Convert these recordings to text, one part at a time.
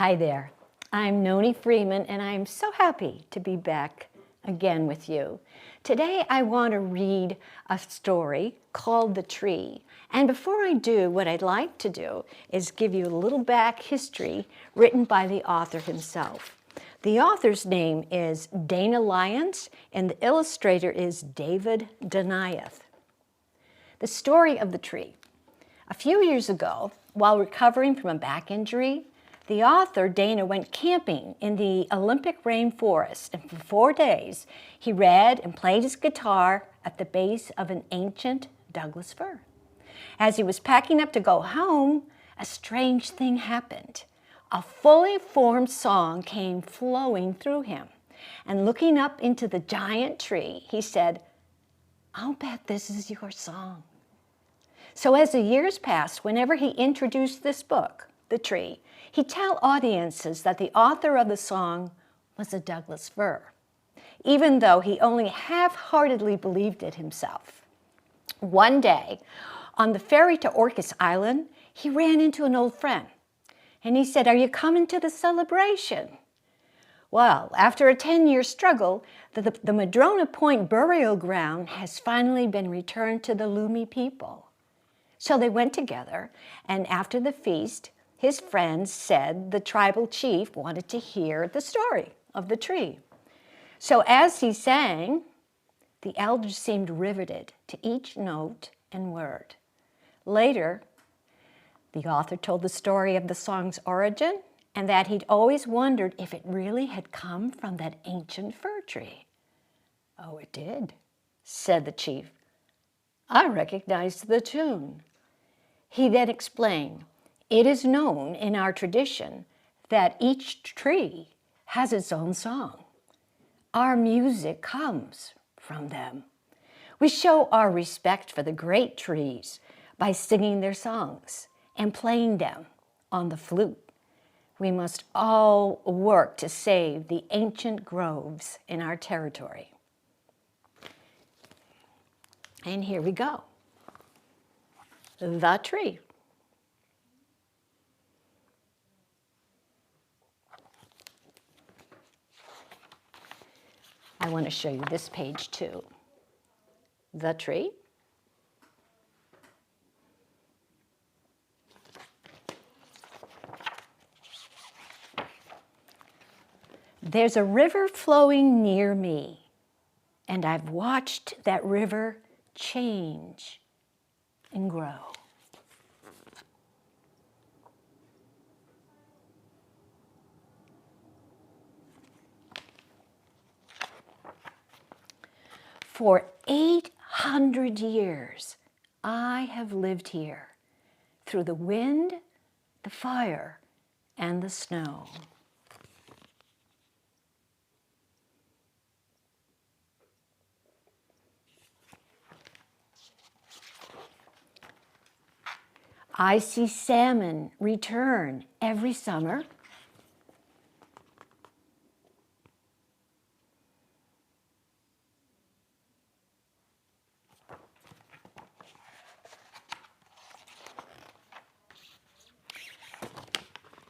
Hi there, I'm Norene Freeman and I'm so happy to be back again with you. Today I want to read a story called The Tree. And before I do, what I'd like to do is give you a little back history written by the author himself. The author's name is Dana Lyons and the illustrator is David Danioth. The story of the tree. A few years ago, while recovering from a back injury, the author, Dana, went camping in the Olympic rainforest, and for 4 days, he read and played his guitar at the base of an ancient Douglas fir. As he was packing up to go home, a strange thing happened. A fully formed song came flowing through him, and looking up into the giant tree, he said, "I'll bet this is your song." So as the years passed, whenever he introduced this book, The Tree, he'd tell audiences that the author of the song was a Douglas fir, even though he only half-heartedly believed it himself. One day, on the ferry to Orcas Island, he ran into an old friend, and he said, "Are you coming to the celebration?" Well, after a 10-year struggle, the Madrona Point burial ground has finally been returned to the Lumi people. So they went together, and after the feast, his friends said the tribal chief wanted to hear the story of the tree. So as he sang, the elders seemed riveted to each note and word. Later, the author told the story of the song's origin and that he'd always wondered if it really had come from that ancient fir tree. "Oh, it did," said the chief. "I recognized the tune." He then explained, "It is known in our tradition that each tree has its own song. Our music comes from them. We show our respect for the great trees by singing their songs and playing them on the flute. We must all work to save the ancient groves in our territory." And here we go. The Tree. I want to show you this page too. The Tree. There's a river flowing near me, and I've watched that river change and grow. For 800 years, I have lived here through the wind, the fire, and the snow. I see salmon return every summer.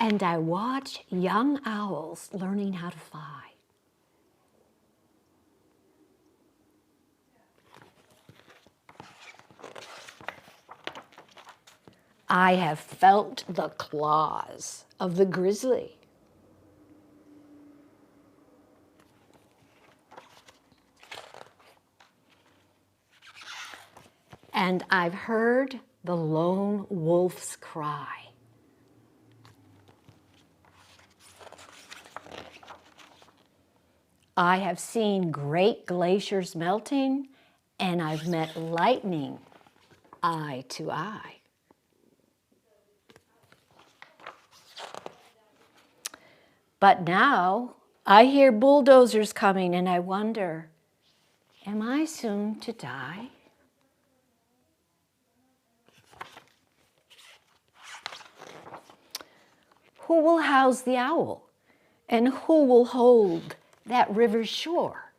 And I watch young owls learning how to fly. I have felt the claws of the grizzly. And I've heard the lone wolf's cry. I have seen great glaciers melting, and I've met lightning eye to eye. But now I hear bulldozers coming, and I wonder, am I soon to die? Who will house the owl? And who will hold that river's shore?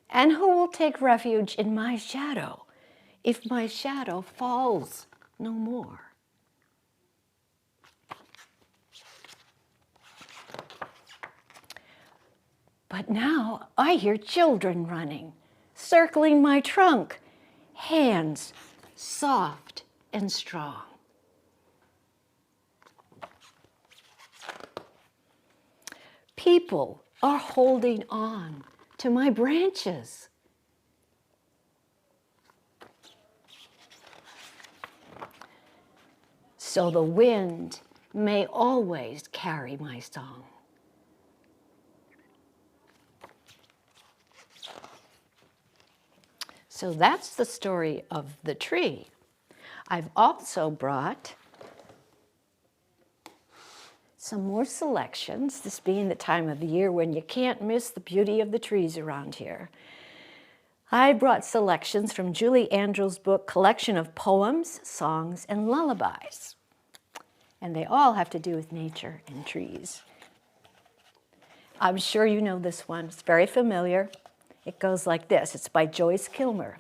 And who will take refuge in my shadow if my shadow falls no more. But now I hear children running, circling my trunk, hands soft and strong. People are holding on to my branches. So the wind may always carry my song. So that's the story of the tree. I've also brought some more selections, this being the time of the year when you can't miss the beauty of the trees around here. I brought selections from Julie Andrews' book, Collection of Poems, Songs, and Lullabies. And they all have to do with nature and trees. I'm sure you know this one. It's very familiar. It goes like this. It's by Joyce Kilmer.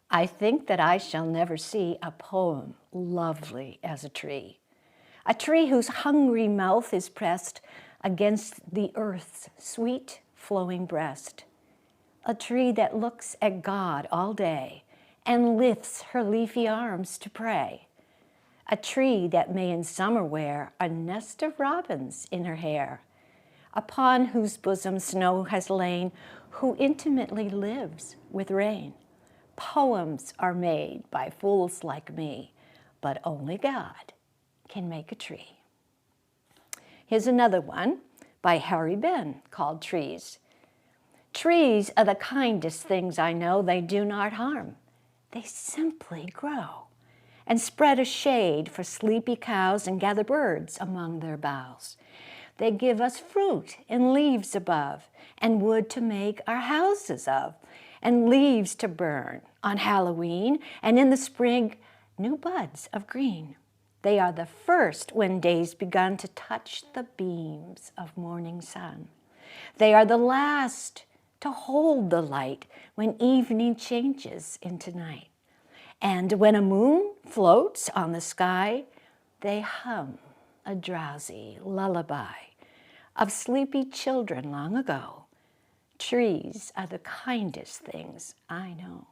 I think that I shall never see a poem lovely as a tree whose hungry mouth is pressed against the earth's sweet flowing breast, a tree that looks at God all day and lifts her leafy arms to pray, a tree that may in summer wear a nest of robins in her hair, upon whose bosom snow has lain, who intimately lives with rain. Poems are made by fools like me, but only God can make a tree. Here's another one by Harry Ben called Trees. Trees are the kindest things I know. They do not harm. They simply grow and spread a shade for sleepy cows and gather birds among their boughs. They give us fruit and leaves above, and wood to make our houses of, and leaves to burn on Halloween, and in the spring, new buds of green. They are the first when day's begun to touch the beams of morning sun. They are the last to hold the light when evening changes into night. And when a moon floats on the sky, they hum a drowsy lullaby of sleepy children long ago. Trees are the kindest things I know.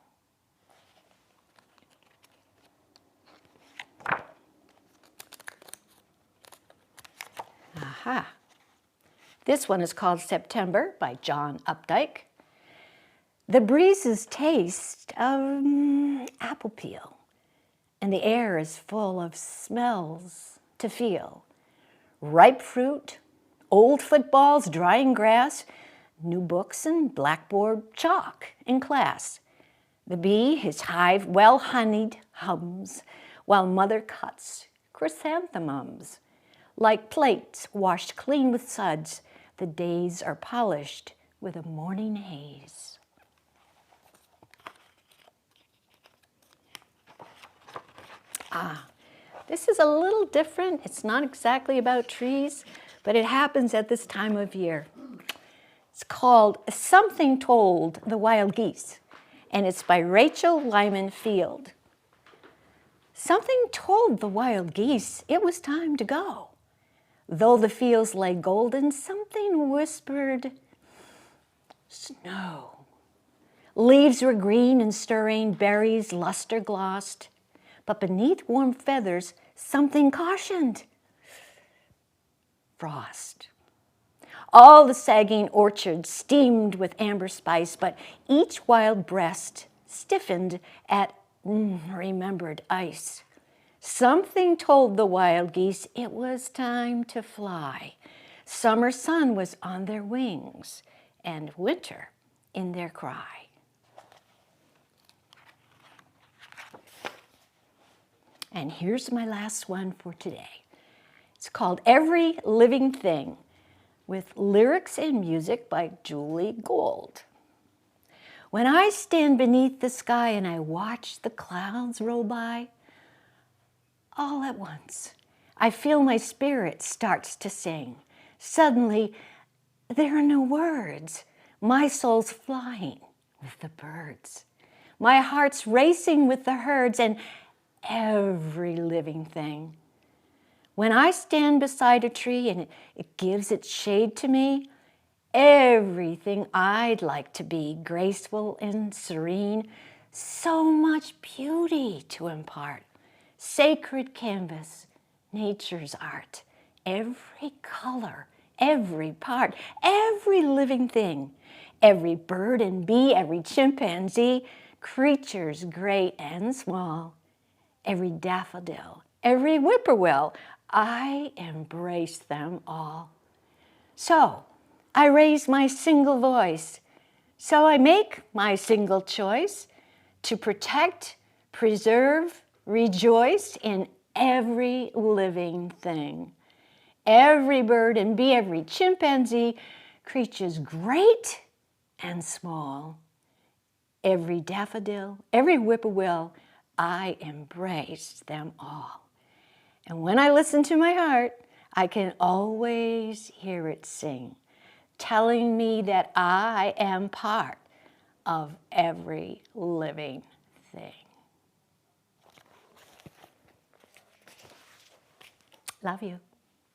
Aha. This one is called September by John Updike. The breezes taste of apple peel, and the air is full of smells to feel. Ripe fruit, old footballs, drying grass, new books and blackboard chalk in class. The bee, his hive well honeyed, hums, while mother cuts chrysanthemums. Like plates washed clean with suds, the days are polished with a morning haze. This is a little different. It's not exactly about trees, but it happens at this time of year. It's called Something Told the Wild Geese, and it's by Rachel Lyman Field. Something told the wild geese it was time to go. Though the fields lay golden, something whispered, snow. Leaves were green and stirring, berries luster glossed, but beneath warm feathers, something cautioned, frost. All the sagging orchards steamed with amber spice, but each wild breast stiffened at remembered ice. Something told the wild geese it was time to fly. Summer sun was on their wings, and winter in their cry. And here's my last one for today. It's called Every Living Thing, with lyrics and music by Julie Gold. When I stand beneath the sky and I watch the clouds roll by, all at once, I feel my spirit starts to sing. Suddenly, there are no words. My soul's flying with the birds. My heart's racing with the herds, and every living thing. When I stand beside a tree and it gives its shade to me, everything I'd like to be, graceful and serene, so much beauty to impart. Sacred canvas, nature's art, every color, every part, every living thing, every bird and bee, every chimpanzee, creatures great and small, every daffodil, every whippoorwill, I embrace them all. So I raise my single voice, so I make my single choice to protect, preserve, rejoice in every living thing. Every bird and bee, every chimpanzee, creatures great and small. Every daffodil, every whippoorwill, I embrace them all. And when I listen to my heart, I can always hear it sing, telling me that I am part of every living thing. Love you.